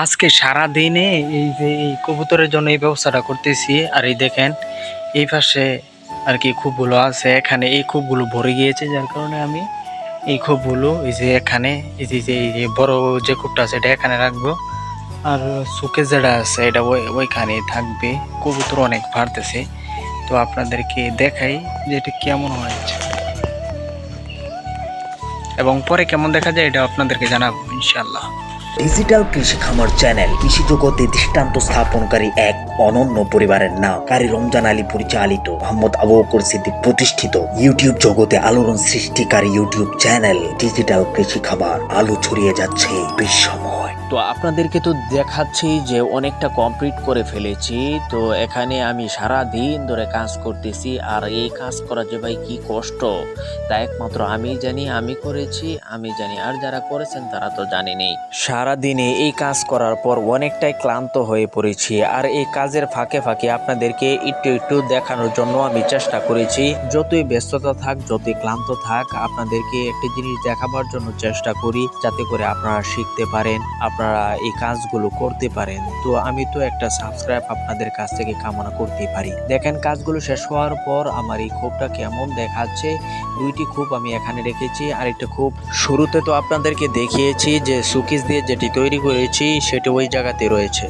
আজকে সারাদিনে এই যে এই কবুতরের জন্য এই ব্যবস্থাটা করতেছি। আর এই দেখেন এই পাশে আর কি খোপগুলো আছে, এখানে এই খোপগুলো ভরে গিয়েছে, যার কারণে আমি এই খোপগুলো এই যে এখানে এই যে বড় যে খোপটা আছে এটা এখানে রাখবো। আর সুকে যেটা আছে এটা ওইখানে থাকবে। কবুতর অনেক বাড়তেছে, তো আপনাদেরকে দেখাই যে এটা কেমন হয়েছে এবং পরে কেমন দেখা যায় এটা আপনাদেরকে জানাবো ইনশাল্লাহ। ডিজিটাল কৃষি খামার চ্যানেল কৃষি জগতে দৃষ্টান্ত স্থাপনকারী এক অনন্য পরিবারের নাম কারি রমজান আলী পরিচালিত, মোহাম্মদ আবু বকর সিদ্দিক প্রতিষ্ঠিত ইউটিউব জগতে আলোড়ন সৃষ্টিকারী ইউটিউব চ্যানেল ডিজিটাল কৃষি খামার আলো ছড়িয়ে যাচ্ছে বিশ্বময়। তো আপনাদেরকে তো দেখাচ্ছি যে অনেকটা কমপ্লিট করে ফেলেছি। তো এখানে আমি সারা দিন ধরে কাজ করতেছি, আর এই কাজ করা যে ভাই কি কষ্ট তা একমাত্র আমি জানি, আমি করেছি আমি জানি, আর যারা করেছেন তারা তো জানেনই। সারা দিনে এই কাজ করার পর অনেকটাই ক্লান্ত হয়ে পড়েছি, আর এই কাজের ফাঁকে ফাঁকে আপনাদেরকে একটু একটু দেখানোর জন্য আমি চেষ্টা করেছি। যতই ব্যস্ততা থাক, যতই ক্লান্ত থাক, আপনাদেরকে একটি জিনিস দেখাবার জন্য চেষ্টা করি, যাতে করে আপনারা শিখতে পারেন, আপনারা এই কাজগুলো করতে পারেন। তো আমি তো একটা সাবস্ক্রাইব আপনাদের কাছ থেকে কামনা করতেই পারি। দেখেন কাজগুলো শেষ হওয়ার পর আমার এই খোপটা কেমন দেখাচ্ছে। দুইটি খোপ আমি এখানে রেখেছি, আর একটা খোপ শুরুতে তো আপনাদেরকে দেখিয়েছি যে সুকিস দিয়ে যেটি তৈরি করেছি সেটি ওই জায়গাতে রয়েছে।